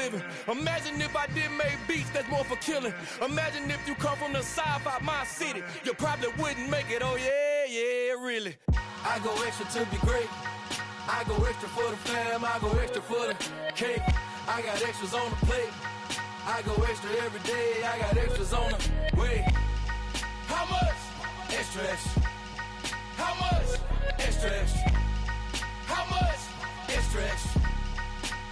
living. Imagine if I did make beats that's more for killing. Imagine if you come from the south out my city. You probably wouldn't make it, oh yeah, yeah, really. I go extra to be great. I go extra for the fam, I go extra for the cake. I got extras on the plate. I go extra every day, I got extras on the way. How much? Extra, extra. How much? Extra, extra. How much? Extra, extra.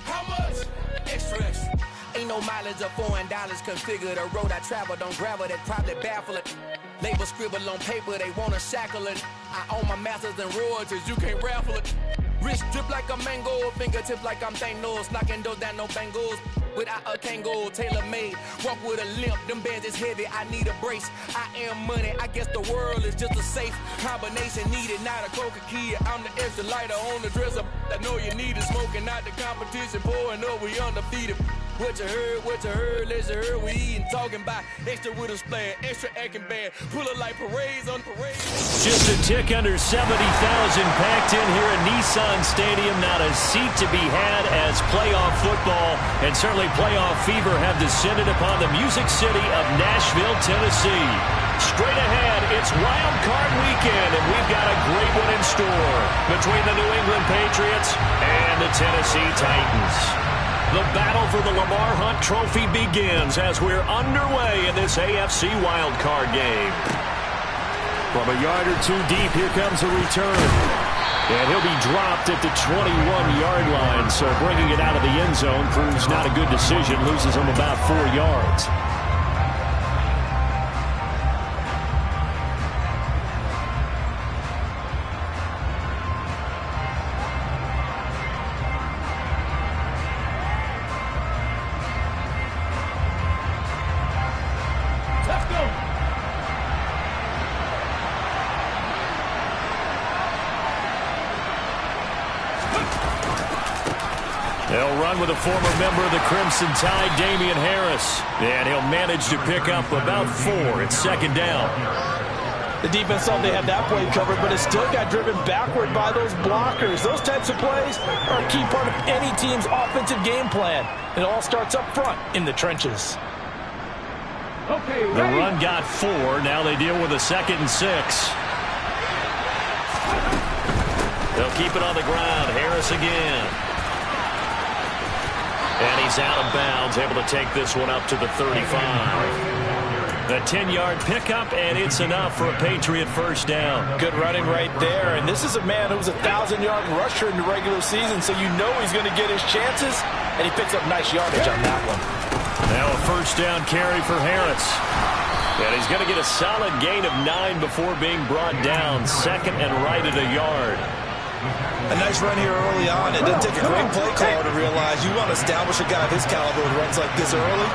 How much? Extra, extra. Ain't no mileage of $4 configure the road I travel. Don't gravel, that probably baffle it. Label scribble on paper, they wanna shackle it. I own my masters and royalties, you can't raffle it. Wrist drip like a mango, fingertip like I'm Thanos. Knocking those down, no bangles. Without a Kango, tailor-made. Walk with a limp, them bands is heavy, I need a brace. I am money, I guess the world is just a safe combination needed. Not a coca key, I'm the extra lighter on the dresser. I know you need it, smoking out the competition, pouring up, we undefeated. What you heard, let's hear we eating, talking about extra with a splash, extra acting bad, pull it like parades on parade. Just a tick under 70,000 packed in here at Nissan Stadium. Not a seat to be had as playoff football and certainly playoff fever have descended upon the Music City of Nashville, Tennessee. Straight ahead, it's Wild Card Weekend, and we've got a great one in store between the New England Patriots and the Tennessee Titans. The battle for the Lamar Hunt Trophy begins as we're underway in this AFC wildcard game. From a yard or two deep, here comes a return. And he'll be dropped at the 21-yard line, so bringing it out of the end zone proves not a good decision, loses him about 4 yards. They'll run with a former member of the Crimson Tide, Damian Harris. And he'll manage to pick up about 4. It's second down. The defense thought they had that play covered, but it still got driven backward by those blockers. Those types of plays are a key part of any team's offensive game plan. It all starts up front in the trenches. The run got 4. Now they deal with a 2nd and 6. They'll keep it on the ground. Harris again. And he's out of bounds, able to take this one up to the 35. The 10-yard pickup, and it's enough for a Patriot first down. Good running right there. And this is a man who was a 1,000-yard rusher in the regular season, so you know he's going to get his chances, and he picks up nice yardage on that one. Now a first down carry for Harris. And he's going to get a solid gain of 9 before being brought down. Second and right at a yard. A nice run here early on. It doesn't take a great play caller to realize you want to establish a guy of his caliber who runs like this early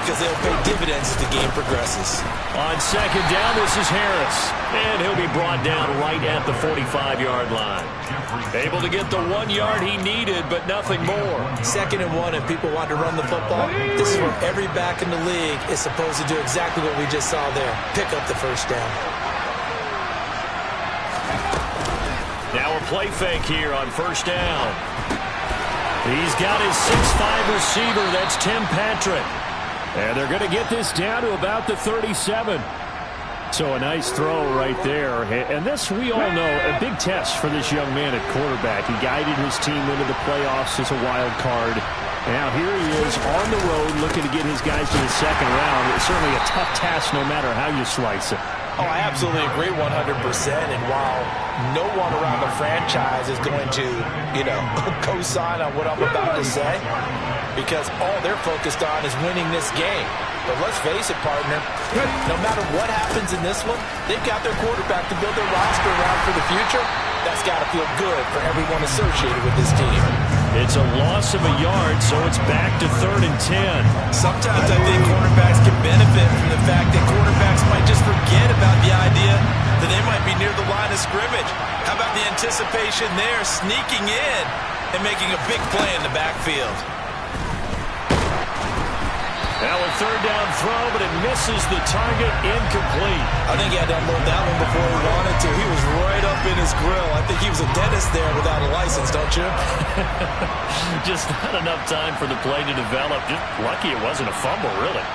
because they'll pay dividends as the game progresses. On second down, this is Harris. And he'll be brought down right at the 45-yard line. Able to get the 1 yard he needed, but nothing more. 2nd and 1, and people want to run the football. This is where every back in the league is supposed to do exactly what we just saw there. Pick up the first down. Now a play fake here on first down. He's got his 6'5 receiver. That's Tim Patrick. And they're going to get this down to about the 37. So a nice throw right there. And this, we all know, a big test for this young man at quarterback. He guided his team into the playoffs as a wild card. Now here he is on the road looking to get his guys to the second round. It's certainly a tough task no matter how you slice it. Oh, I absolutely agree 100%. And while no one around the franchise is going to, co-sign on what I'm about to say, because all they're focused on is winning this game. But let's face it, partner, no matter what happens in this one, they've got their quarterback to build their roster around for the future. That's got to feel good for everyone associated with this team. It's a loss of a yard, so it's back to 3rd and 10. Sometimes I think quarterbacks can benefit from the fact that quarterbacks might just forget about the idea that they might be near the line of scrimmage. How about the anticipation there, sneaking in and making a big play in the backfield? Now a third down throw, but it misses the target, incomplete. I think he had to unload that one before he wanted to. He was right up in his grill. I think he was a dentist there without a license, don't you? Just not enough time for the play to develop. Just lucky it wasn't a fumble, really.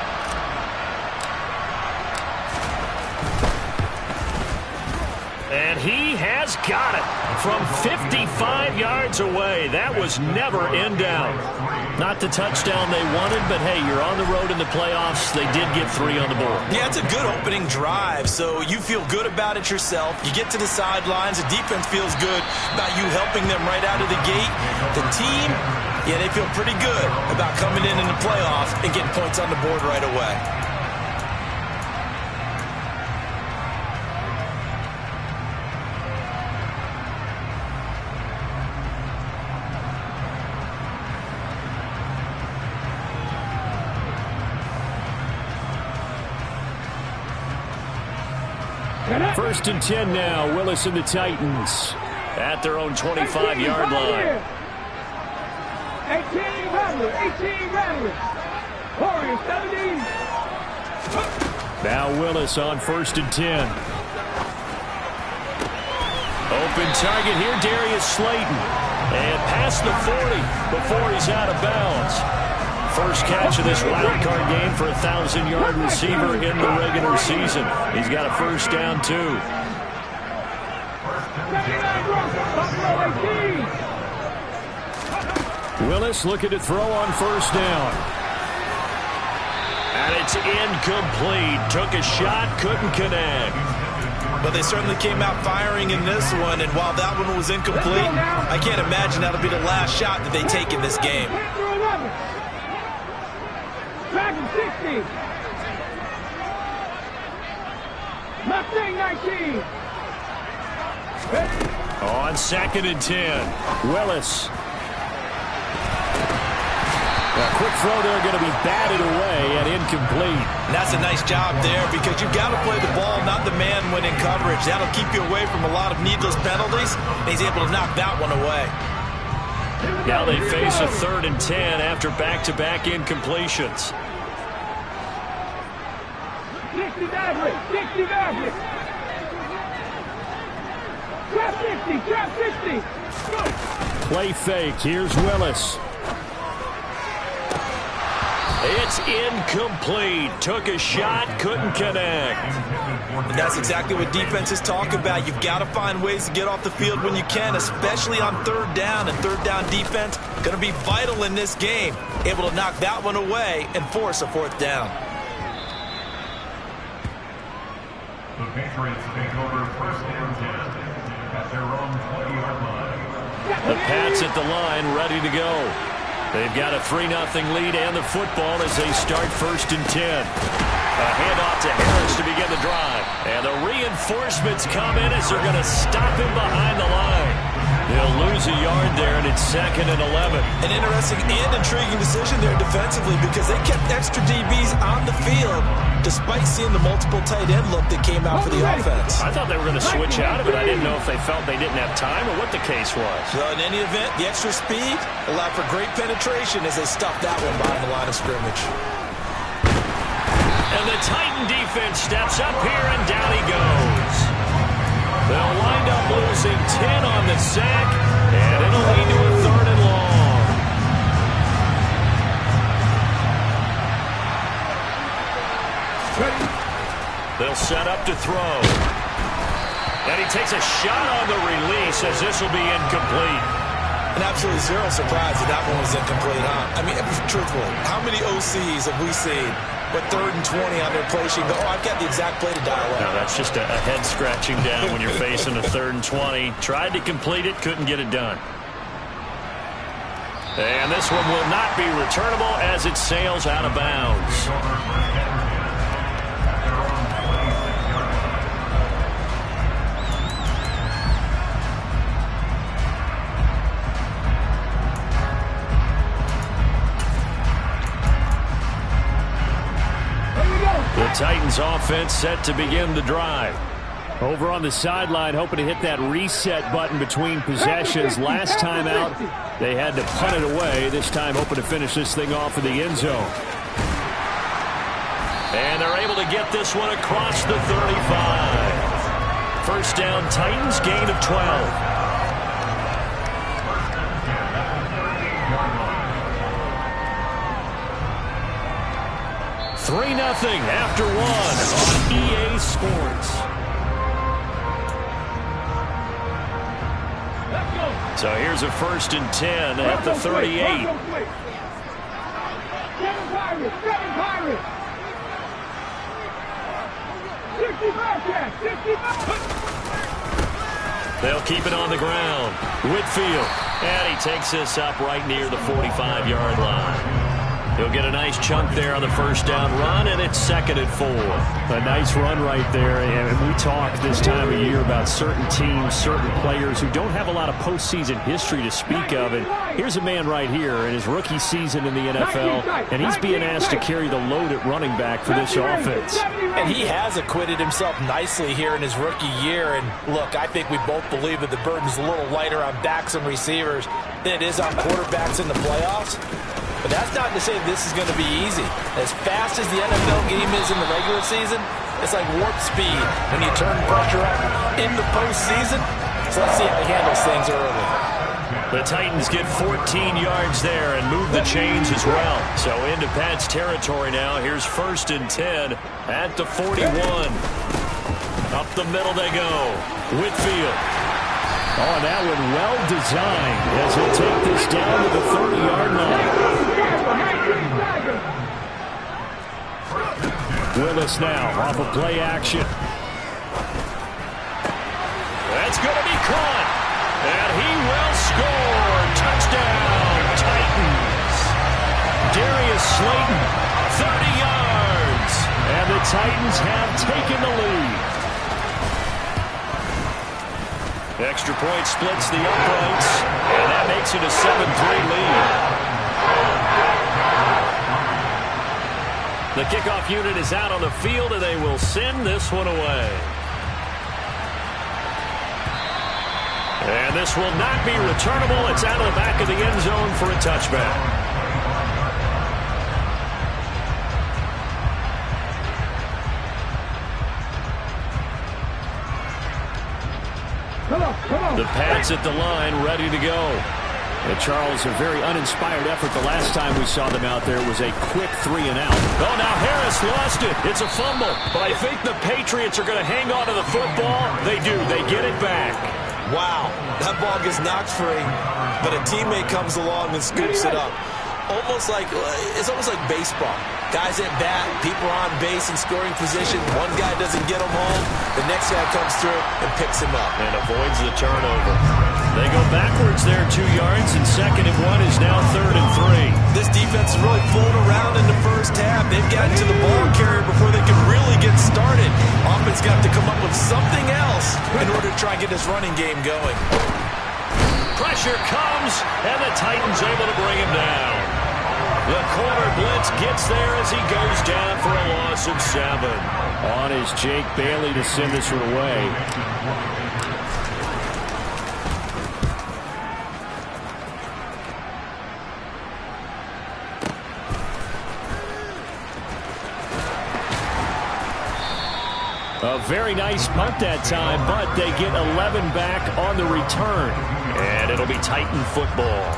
And he has got it from 55 yards away. That was never in doubt. Not the touchdown they wanted, but hey, you're on the road in the playoffs. They did get 3 on the board. Yeah, it's a good opening drive, so you feel good about it yourself. You get to the sidelines. The defense feels good about you helping them right out of the gate. The team, yeah, they feel pretty good about coming in the playoffs and getting points on the board right away. First and 10 now. Willis and the Titans at their own 25-yard line. 18 Rattler. Warriors 17. Now Willis on first and 10. Open target here, Darius Slayton. And past the 40 before he's out of bounds. First catch of this wild card game for a 1,000-yard receiver in the regular season. He's got a first down, too. Willis looking to throw on first down. And it's incomplete. Took a shot, couldn't connect. But they certainly came out firing in this one, and while that one was incomplete, I can't imagine that'll be the last shot that they take in this game. Dragon 60. Mustang 19. On second and 10, Willis. A quick throw there, going to be batted away and incomplete. And that's a nice job there because you've got to play the ball, not the man when in coverage. That'll keep you away from a lot of needless penalties. And he's able to knock that one away. Now they face a third and 10 after back-to-back incompletions. 60 Bagley. Trap 60. Play fake. Here's Willis. It's incomplete. Took a shot, couldn't connect. And that's exactly what defenses talk about. You've got to find ways to get off the field when you can, especially on third down. And third down defense going to be vital in this game. Able to knock that one away and force a fourth down. The Patriots take over first and 10 at their own 20-yard line. The Pats at the line, ready to go. They've got a 3-0 lead and the football as they start first and 10. A handoff to Harris to begin the drive. And the reinforcements come in as they're going to stop him behind the line. They'll lose a yard there, and it's second and 11. An interesting and intriguing decision there defensively because they kept extra DBs on the field despite seeing the multiple tight end look that came out for the offense. I thought they were going to switch out of it. I didn't know if they felt they didn't have time or what the case was. So in any event, the extra speed allowed for great penetration as they stuffed that one behind the line of scrimmage. And the Titan defense steps up here, and down he goes. They'll wind up losing 10 on the sack, and it'll lead to a third and long. They'll set up to throw. And he takes a shot on the release as this will be incomplete. And absolutely zero surprise that that one was incomplete, huh? I mean, truthfully, how many OCs have we seen with 3rd and 20 on their play sheet? Oh, I've got the exact play to dial up. No, that's just a head scratching down when you're facing a 3rd and 20. Tried to complete it, couldn't get it done. And this one will not be returnable as it sails out of bounds. The Titans offense set to begin the drive. Over on the sideline, hoping to hit that reset button between possessions. Last time out, they had to punt it away. This time, hoping to finish this thing off in the end zone. And they're able to get this one across the 35. First down, Titans, gain of 12. 3-0 after one on EA Sports. So here's a 1st and 10 at the 38. 7 Pirates, 7 Pirates. 65. They'll keep it on the ground. Whitfield, and he takes this up right near the 45-yard line. He'll get a nice chunk there on the first down run, and it's 2nd and 4. A nice run right there, and we talk this time of year about certain teams, certain players who don't have a lot of postseason history to speak of. And here's a man right here in his rookie season in the NFL, and he's being asked to carry the load at running back for this offense. And he has acquitted himself nicely here in his rookie year. And look, I think we both believe that the burden's a little lighter on backs and receivers than it is on quarterbacks in the playoffs. But that's not to say this is going to be easy. As fast as the NFL game is in the regular season, it's like warp speed when you turn pressure up in the postseason. So let's see how he handles things early. The Titans get 14 yards there and move the chains as well. So into Pat's territory now. Here's 1st and 10 at the 41. Up the middle they go. Whitfield. Oh, that one well designed as he'll take this down to the 30-yard line. Willis now off of play action. That's going to be caught. And he will score. Touchdown, Titans. Darius Slayton, 30 yards. And the Titans have taken the lead. Extra point splits the uprights, and that makes it a 7-3 lead. The kickoff unit is out on the field, and they will send this one away. And this will not be returnable. It's out of the back of the end zone for a touchback. The Pats at the line, ready to go. And Charles, a very uninspired effort the last time we saw them out there. It was a quick 3-and-out. Oh, now Harris lost it. It's a fumble. But I think the Patriots are going to hang on to the football. They do. They get it back. Wow, that ball gets knocked free, but a teammate comes along and scoops it up. It's almost like baseball. Guys at bat, people are on base in scoring position. One guy doesn't get him home. The next guy comes through and picks him up. And avoids the turnover. They go backwards there 2 yards, and 2nd and 1 is now 3rd and 3. This defense is really pulled around in the first half. They've gotten to the ball carrier before they can really get started. Offense got to come up with something else in order to try and get this running game going. Pressure comes, and the Titans able to bring him down. The corner blitz gets there as he goes down for a loss of 7. On is Jake Bailey to send this one away. A very nice punt that time, but they get 11 back on the return. And it'll be Titan football.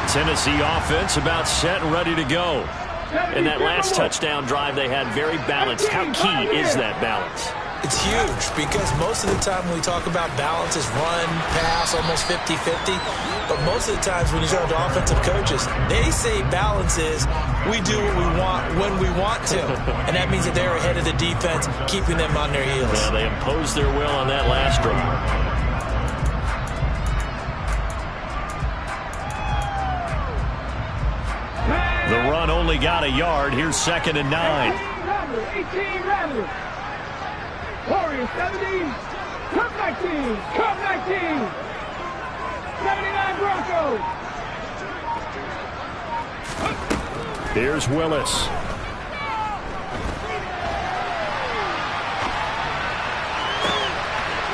Tennessee offense about set and ready to go. And that last touchdown drive they had very balanced. How key is that balance? It's huge because most of the time when we talk about balance is run, pass, almost 50-50. But most of the times when you talk to offensive coaches, they say balance is we do what we want when we want to. And that means that they're ahead of the defense, keeping them on their heels. Yeah, they imposed their will on that last drive. The run only got a yard. Here's 2nd and 9. 18 Rattlers. Warriors 70. Cup 19. Cup 19. 79 Broncos. Here's Willis.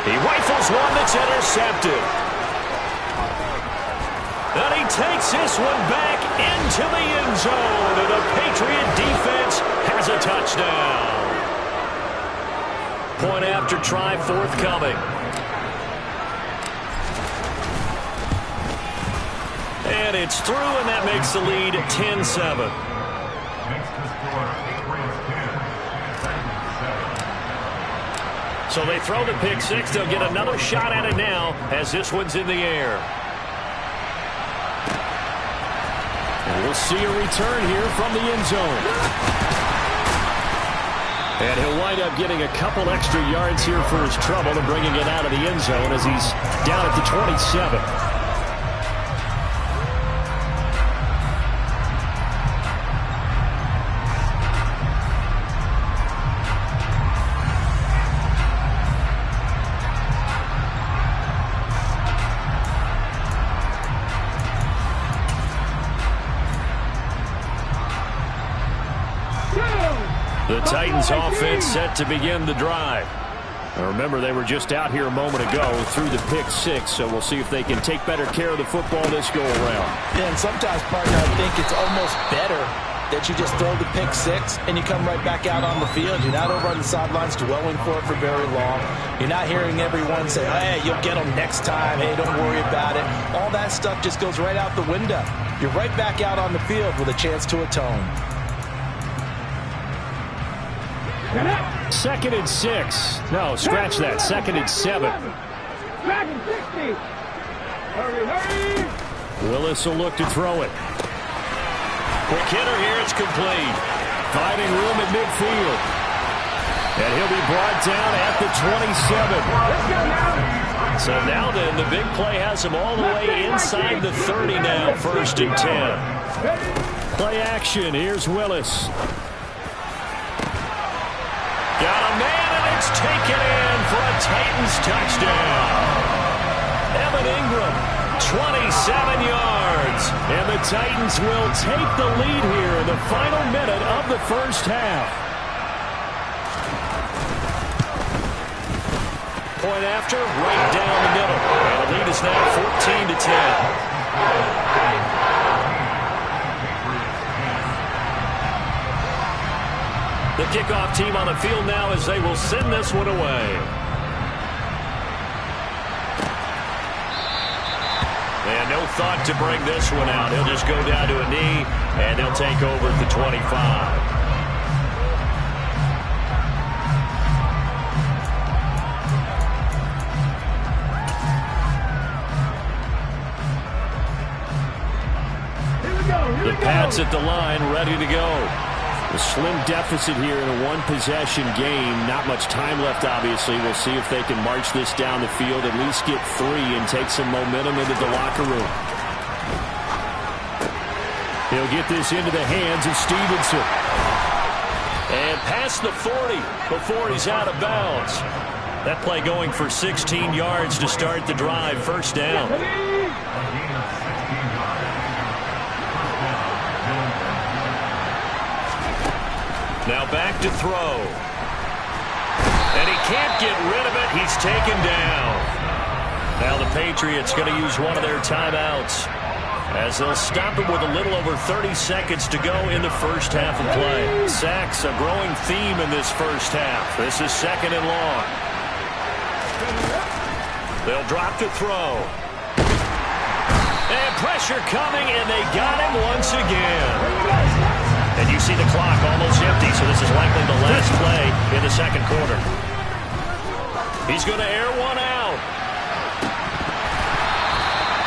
He rifles one that's intercepted. And he takes this one back into the end zone. And the Patriot defense has a touchdown. Point after try forthcoming. And it's through, and that makes the lead 10-7. So they throw the pick six. They'll get another shot at it now as this one's in the air. And we'll see a return here from the end zone. And he'll wind up getting a couple extra yards here for his trouble and bringing it out of the end zone as he's down at the 27. The Titans offense set to begin the drive. Now remember, they were just out here a moment ago through the pick six, so we'll see if they can take better care of the football this go-around. Yeah, and sometimes, partner, I think it's almost better that you just throw the pick six and you come right back out on the field. You're not over on the sidelines dwelling for it for very long. You're not hearing everyone say, hey, you'll get them next time. Hey, don't worry about it. All that stuff just goes right out the window. You're right back out on the field with a chance to atone. 2nd and 6. No, scratch that. 2nd and 7. 2nd and 60. Hurry. Willis will look to throw it. Quick hitter here. It's complete. Finding room at midfield. And he'll be brought down at the 27. Let's go now. So now then, the big play has him all the way inside the 30 now. 1st and 10. Play action. Here's Willis. Got a man, and it's taken in for a Titans touchdown. Evan Ingram, 27 yards. And the Titans will take the lead here in the final minute of the first half. Point after, right down the middle. And the lead is now 14-10. The kickoff team on the field now as they will send this one away. And no thought to bring this one out. He'll just go down to a knee, and they'll take over at the 25. The Pats at the line, ready to go. A slim deficit here in a one-possession game. Not much time left, obviously. We'll see if they can march this down the field, at least get 3 and take some momentum into the locker room. He'll get this into the hands of Stevenson. And past the 40 before he's out of bounds. That play going for 16 yards to start the drive. 1st down. Now back to throw. And he can't get rid of it. He's taken down. Now the Patriots going to use one of their timeouts as they'll stop him with a little over 30 seconds to go in the first half of play. Sacks, a growing theme in this first half. This is 2nd and long. They'll drop to throw. And pressure coming, and they got him once again. And you see the clock almost empty, so this is likely the last play in the 2nd quarter. He's going to air one out.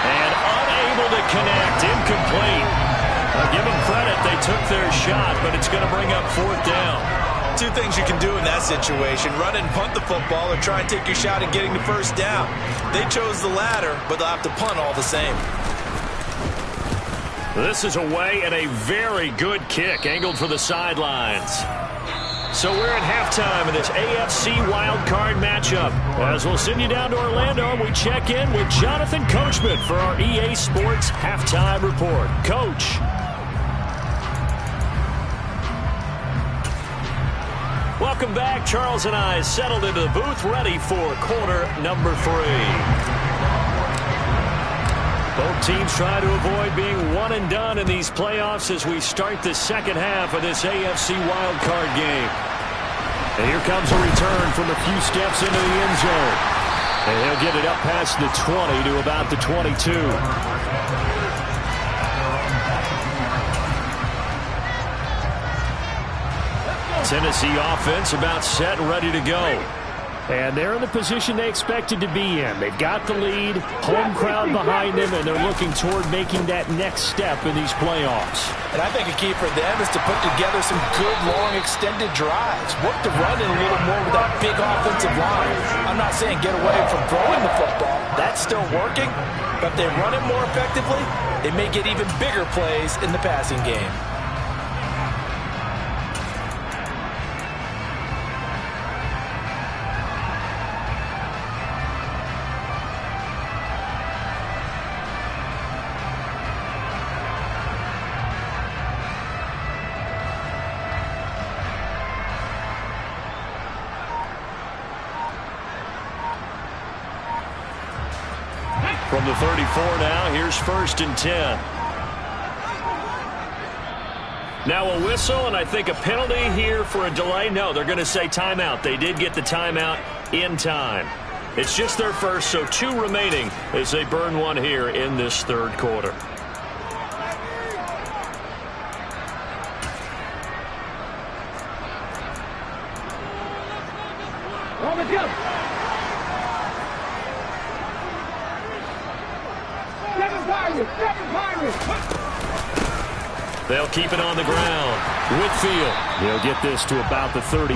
And unable to connect, incomplete. I'll give them credit, they took their shot, but it's going to bring up 4th down. 2 things you can do in that situation: run and punt the football, or try and take your shot at getting the 1st down. They chose the latter, but they'll have to punt all the same. This is away and a very good kick, angled for the sidelines. So we're at halftime in this AFC wildcard matchup. As we'll send you down to Orlando, we check in with Jonathan Coachman for our EA Sports Halftime Report. Coach. Welcome back. Charles and I settled into the booth, ready for quarter number 3. Both teams try to avoid being one and done in these playoffs as we start the second half of this AFC wildcard game. And here comes a return from a few steps into the end zone. And he'll get it up past the 20 to about the 22. Tennessee offense about set and ready to go. And they're in the position they expected to be in. They've got the lead, home crowd behind them, and they're looking toward making that next step in these playoffs. And I think a key for them is to put together some good, long, extended drives. Work the run in a little more with that big offensive line. I'm not saying get away from throwing the football. That's still working. But if they run it more effectively, they may get even bigger plays in the passing game. From the 34 now, here's 1st and 10. Now a whistle, and I think a penalty here for a delay. No, they're going to say timeout. They did get the timeout in time. It's just their first, so 2 remaining as they burn one here in this third quarter. On the jump. They'll keep it on the ground. Whitfield, he'll get this to about the 38.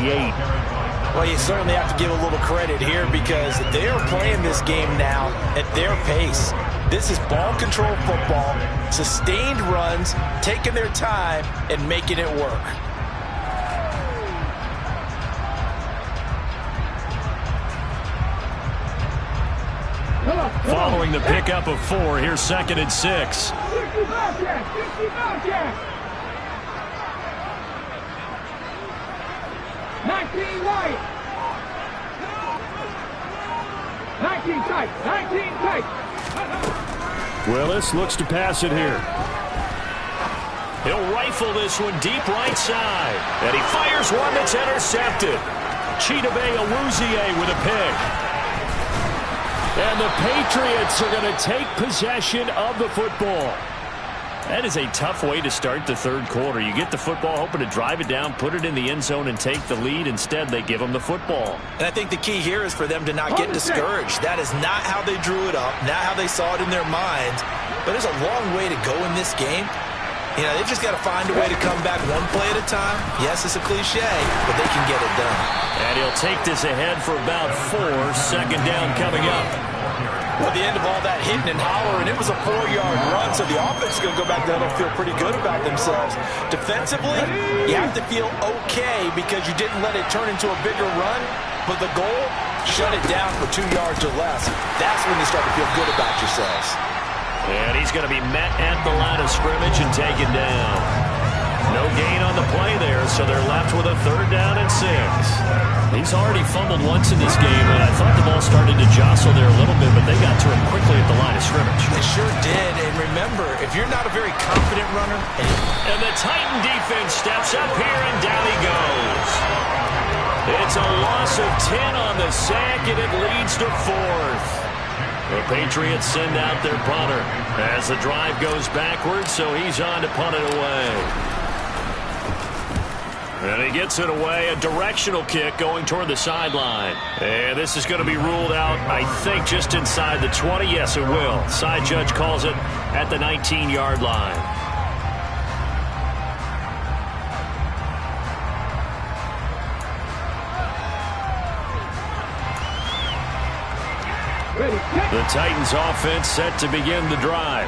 Well, you certainly have to give a little credit here because they are playing this game now at their pace. This is ball control football, sustained runs, taking their time, and making it work. Following the pickup of 4, here's 2nd and 6. 19 wide. 19 tight. 19 tight. Willis looks to pass it here. He'll rifle this one deep right side. And he fires one that's intercepted. Chidobe Awuzie with a pick. And the Patriots are going to take possession of the football. That is a tough way to start the third quarter. You get the football, hoping to drive it down, put it in the end zone, and take the lead. Instead, they give them the football. And I think the key here is for them to not get discouraged. That is not how they drew it up, not how they saw it in their minds. But there's a long way to go in this game. You know, they've just got to find a way to come back one play at a time. Yes, it's a cliche, but they can get it done. And he'll take this ahead for about 4. 2nd down coming up. At the end of all that hitting and hollering, it was a 4-yard run, so the offense is going to go back there and feel pretty good about themselves. Defensively, you have to feel okay because you didn't let it turn into a bigger run, but the goal, shut it down for 2 yards or less. That's when you start to feel good about yourselves. And he's going to be met at the line of scrimmage and taken down. No gain on the play there, so they're left with a 3rd down and 6. He's already fumbled once in this game, and I thought the ball started to jostle there a little bit, but they got to him quickly at the line of scrimmage. They sure did, and remember, if you're not a very confident runner... And the Titan defense steps up here, and down he goes. It's a loss of 10 on the sack, and it leads to 4th. The Patriots send out their punter as the drive goes backwards, so he's on to punt it away. And he gets it away, a directional kick going toward the sideline. And this is going to be ruled out, I think, just inside the 20. Yes, it will. Side judge calls it at the 19-yard line. The Titans offense set to begin the drive.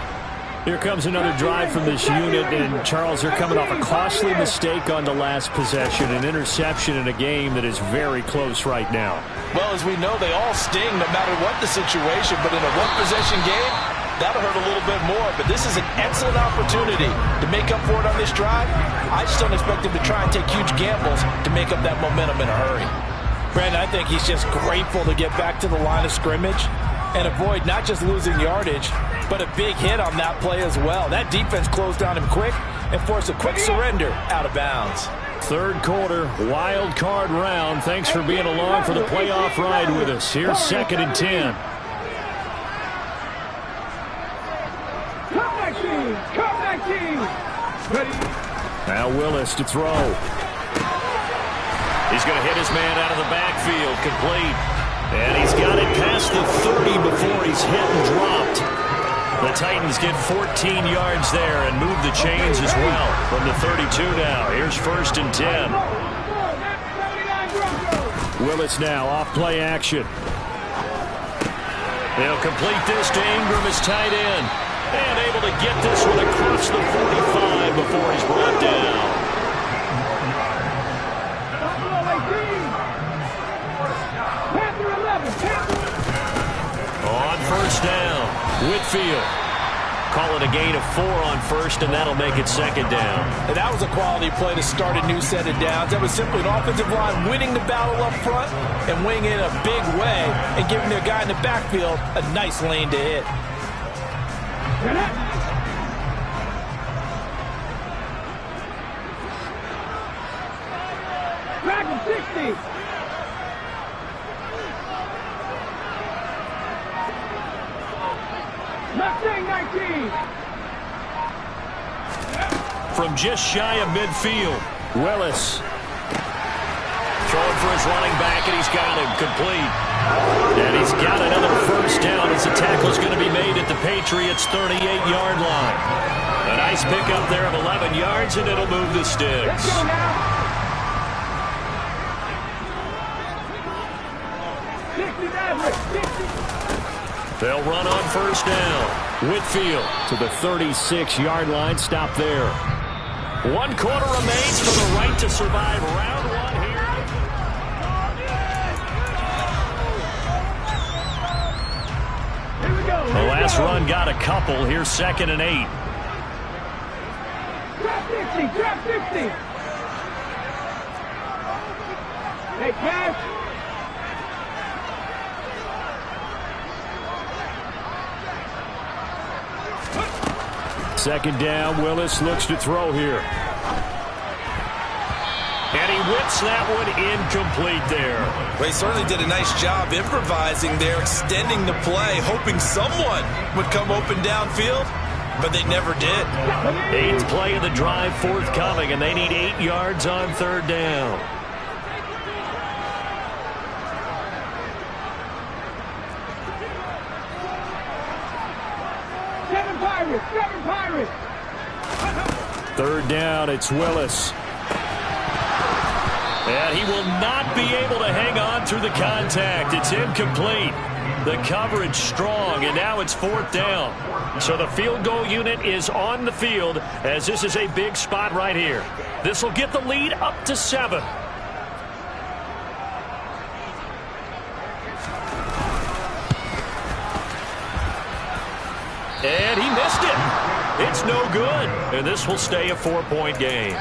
Here comes another drive from this unit, and Charles, they're coming off a costly mistake on the last possession, an interception in a game that is very close right now. Well, as we know, they all sting no matter what the situation, but in a one-possession game, that'll hurt a little bit more. But this is an excellent opportunity to make up for it on this drive. I just don't expect him to try and take huge gambles to make up that momentum in a hurry. Brandon, I think he's just grateful to get back to the line of scrimmage. and avoid not just losing yardage, but a big hit on that play as well. That defense closed down him quick and forced a quick surrender out of bounds. Third quarter, wild card round. Thanks for being along for the playoff ride with us. Here's 2nd and 10. Come back, team. Ready. Now Willis to throw. He's going to hit his man out of the backfield. Complete. And he's got it past the 30 before he's hit and dropped. The Titans get 14 yards there and move the chains as well from the 32 now. Here's 1st and 10. Willis now off play action. They'll complete this to Ingram as tight end. And able to get this one across the 45 before he's brought down. On 1st down, Whitfield. Call it a gain of 4 on 1st, and that'll make it 2nd down. And that was a quality play to start a new set of downs. That was simply an offensive line winning the battle up front and winning it in a big way and giving their guy in the backfield a nice lane to hit. Back of 60. Mustang 19. From just shy of midfield, Willis. Throwing for his running back, and he's got him complete. And he's got another 1st down as the tackle's going to be made at the Patriots' 38-yard line. A nice pickup there of 11 yards, and it'll move the sticks. Let's go now. 60 average. 60. They'll run on 1st down. Whitfield to the 36-yard line. Stop there. 1 quarter remains for the right to survive round 1 here. The last run got a couple. Here's 2nd and 8. Drop 60. Drop 60. Hey, Cash. Second down, Willis looks to throw here. And he whips that one incomplete there. Well, he certainly did a nice job improvising there, extending the play, hoping someone would come open downfield, but they never did. 8th play of the drive forthcoming, and they need 8 yards on 3rd down. Seven Pirates. 3rd down, it's Willis. And he will not be able to hang on through the contact. It's incomplete. The coverage strong, and now it's 4th down. So the field goal unit is on the field as this is a big spot right here. This will get the lead up to 7. And he missed it. It's no good. And this will stay a 4-point game.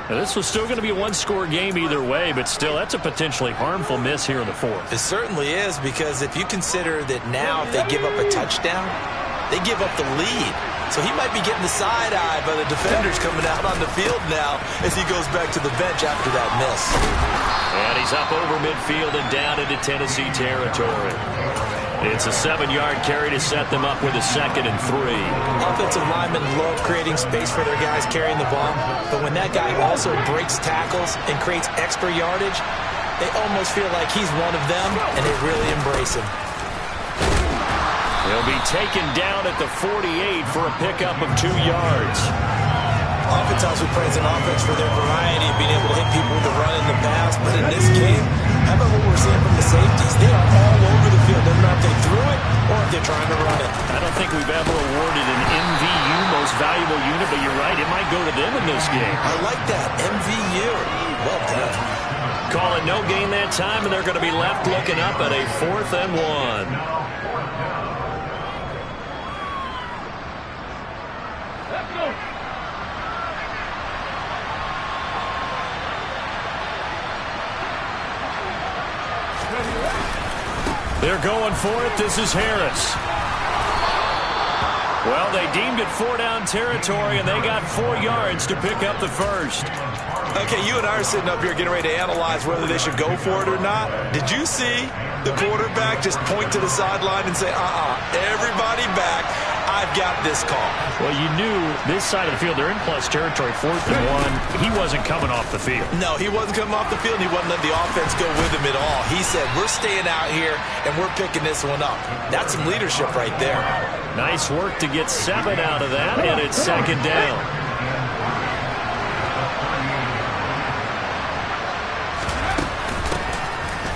Now, this was still going to be a 1-score game either way, but still, that's a potentially harmful miss here in the 4th. It certainly is, because if you consider that now if they give up a touchdown, they give up the lead. So he might be getting the side-eye by the defenders coming out on the field now as he goes back to the bench after that miss. And he's up over midfield and down into Tennessee territory. It's a 7-yard carry to set them up with a 2nd and 3. Offensive linemen love creating space for their guys carrying the ball, but when that guy also breaks tackles and creates extra yardage, they almost feel like he's one of them, and they really embrace him. He'll be taken down at the 48 for a pickup of 2 yards. Offense also plays an offense for their variety of being able to hit people with the run in the pass, but in this game, how about what we're seeing from the safeties? They are all over the field. Doesn't matter if they threw it or if they're trying to run it. I don't think we've ever awarded an MVU, most valuable unit, but you're right, it might go to them in this game. I like that, MVU. Well done. Call it no gain that time, and they're going to be left looking up at a 4th and 1. They're going for it. This is Harris. Well, they deemed it 4-down territory, and they got 4 yards to pick up the first. Okay, you and I are sitting up here getting ready to analyze whether they should go for it or not. Did you see the quarterback just point to the sideline and say, everybody back, I've got this call? Well, you knew this side of the field, they're in plus territory, 4th and 1. He wasn't coming off the field. No, he wasn't coming off the field. He wasn't letting the offense go with him at all. He said, we're staying out here, and we're picking this one up. That's some leadership right there. Nice work to get 7 out of that, and it's 2nd down.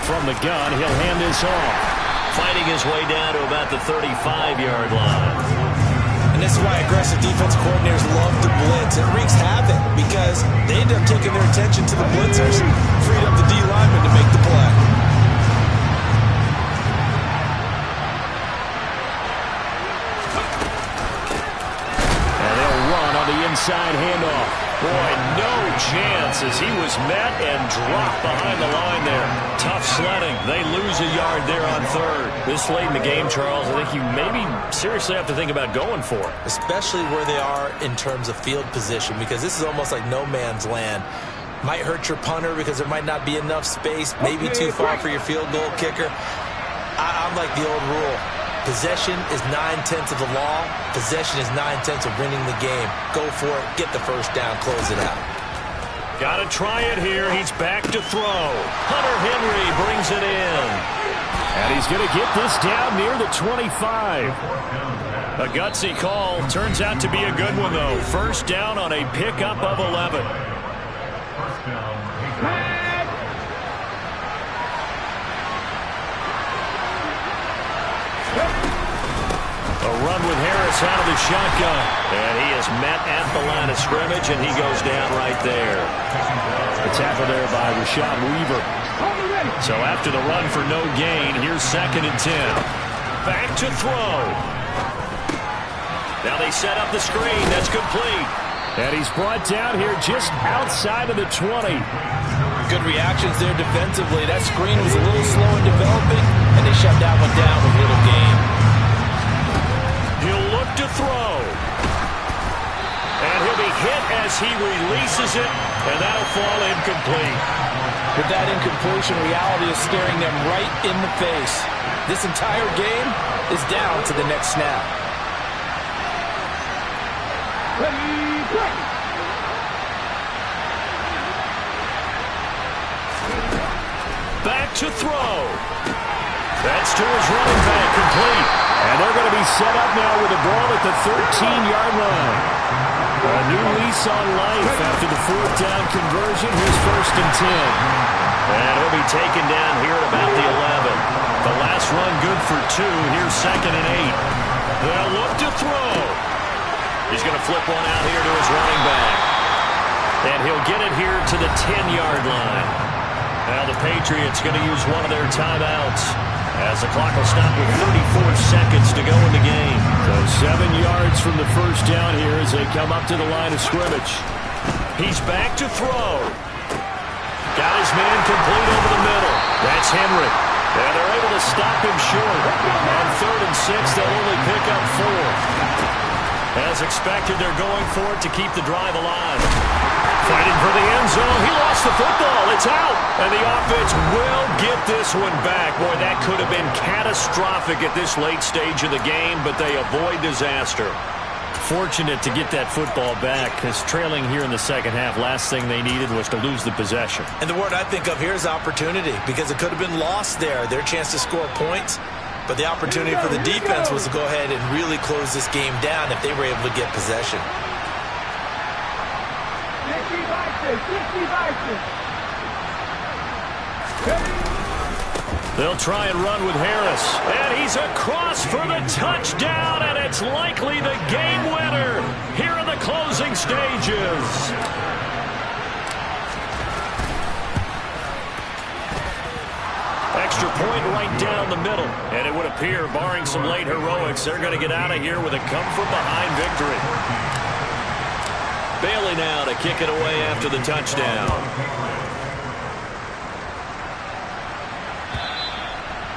From the gun, he'll hand this off. Fighting his way down to about the 35-yard line. And this is why aggressive defense coordinators love to blitz. It wreaks havoc because they end up taking their attention to the blitzers, freed up the D lineman to make the play. And they'll run on the inside handoff. Boy, no chance as he was met and dropped behind the line there. Tough sledding. They lose a yard there on 3rd. This late in the game, Charles, I think you maybe seriously have to think about going for it. Especially where they are in terms of field position, because this is almost like no man's land. Might hurt your punter because there might not be enough space, maybe too far for your field goal kicker. I'm like the old rule. Possession is 9/10 of the law. Possession is 9/10 of winning the game. Go for it. Get the first down. Close it out. Got to try it here. He's back to throw. Hunter Henry brings it in. And he's going to get this down near the 25. A gutsy call. Turns out to be a good one, though. First down on a pickup of 11. A run with Harris out of the shotgun. And he is met at the line of scrimmage, and he goes down right there. The tackle there by Rashad Weaver. So after the run for no gain, here's 2nd and 10. Back to throw. Now they set up the screen. That's complete. And he's brought down here just outside of the 20. Good reactions there defensively. That screen was a little slow in developing, and they shut that one down with little gain. He'll look to throw. And he'll be hit as he releases it, and that'll fall incomplete. With that incompletion, reality is staring them right in the face. This entire game is down to the next snap. Back to throw. That's to his running back, complete. And they're going to be set up now with the ball at the 13-yard line. A new lease on life after the 4th down conversion. Here's 1st and 10. And he'll be taken down here at about the 11. The last run good for 2. Here's 2nd and 8. They'll look to throw. He's going to flip one out here to his running back. And he'll get it here to the 10-yard line. Now the Patriots going to use one of their timeouts as the clock will stop with 34 seconds to go in the game. So 7 yards from the first down here as they come up to the line of scrimmage. He's back to throw. Got his man complete over the middle. That's Henry. And they're able to stop him short. On 3rd and 6, they'll only pick up 4. As expected, they're going for it to keep the drive alive. Fighting for the end zone. He lost the football. It's out. And the offense will get this one back. Boy, that could have been catastrophic at this late stage of the game, but they avoid disaster. Fortunate to get that football back, because trailing here in the second half, last thing they needed was to lose the possession. And the word I think of here is opportunity, because it could have been lost there, their chance to score points. But the opportunity for the defense was to go ahead and really close this game down if they were able to get possession. They'll try and run with Harris. And he's across for the touchdown, and it's likely the game winner here in the closing stages. Extra point right down the middle. And it would appear, barring some late heroics, they're going to get out of here with a come-from-behind victory. Bailey now to kick it away after the touchdown.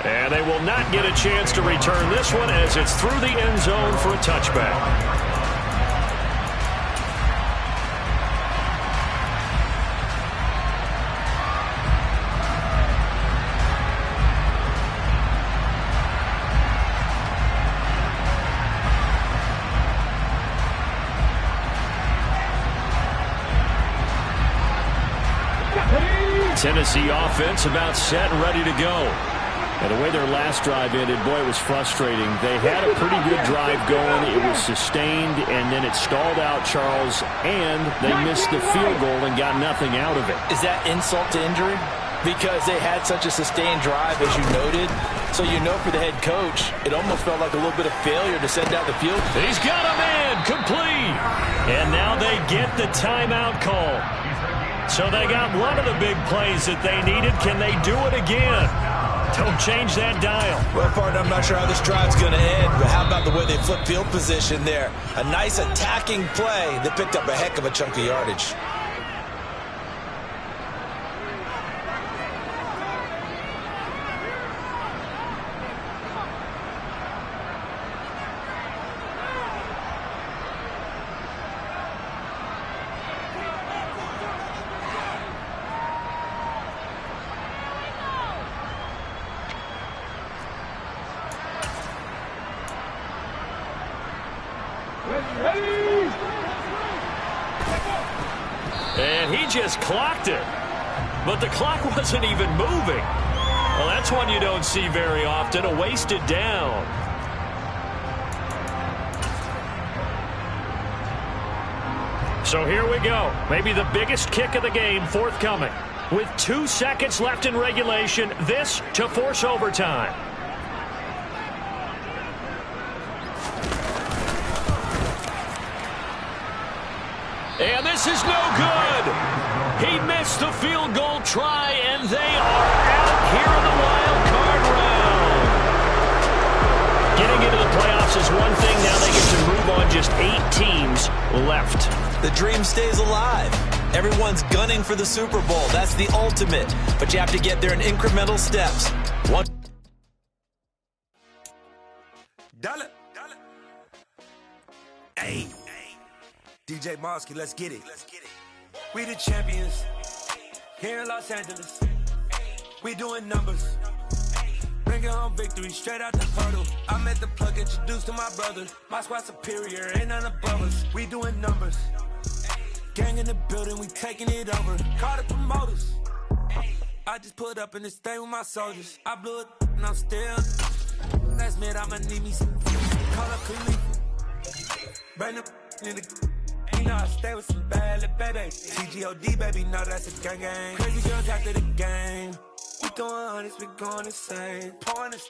And they will not get a chance to return this one as it's through the end zone for a touchback. Tennessee offense about set and ready to go. And the way their last drive ended, boy, it was frustrating. They had a pretty good drive going. It was sustained, and then it stalled out, Charles, and they missed the field goal and got nothing out of it. Is that insult to injury? Because they had such a sustained drive, as you noted. So you know for the head coach, it almost felt like a little bit of failure to send out the field. He's got a man complete. And now they get the timeout call. So they got one of the big plays that they needed. Can they do it again? Don't change that dial. Well, partner, I'm not sure how this drive's going to end, but how about the way they flip field position there? A nice attacking play that picked up a heck of a chunk of yardage. And he just clocked it. But the clock wasn't even moving. Well, that's one you don't see very often, a wasted down. So here we go. Maybe the biggest kick of the game forthcoming. With 2 seconds left in regulation, this to force overtime. And this is no good. He missed the field goal try, and they are out here in the wild card round. Getting into the playoffs is one thing. Now they get to move on. Just 8 teams left. The dream stays alive. Everyone's gunning for the Super Bowl. That's the ultimate. But you have to get there in incremental steps. One. Dollar. Hey. DJ Mosky, let's get it. We the champions here in Los Angeles. We doing numbers. Bringing home victory straight out the huddle. I met the plug, introduced to my brother. My squad superior, ain't none above us. We doing numbers. Gang in the building, we taking it over. Call the promoters. I just put up in this thing with my soldiers. I blew it and I'm still. Last minute, I'ma need me some. Call up Khalifa. Bring them in the. You know I stay with some bad little baby. TGOD, baby, know that's a gang gang. Crazy girls after the game. We going honest, we going insane. Pouring this.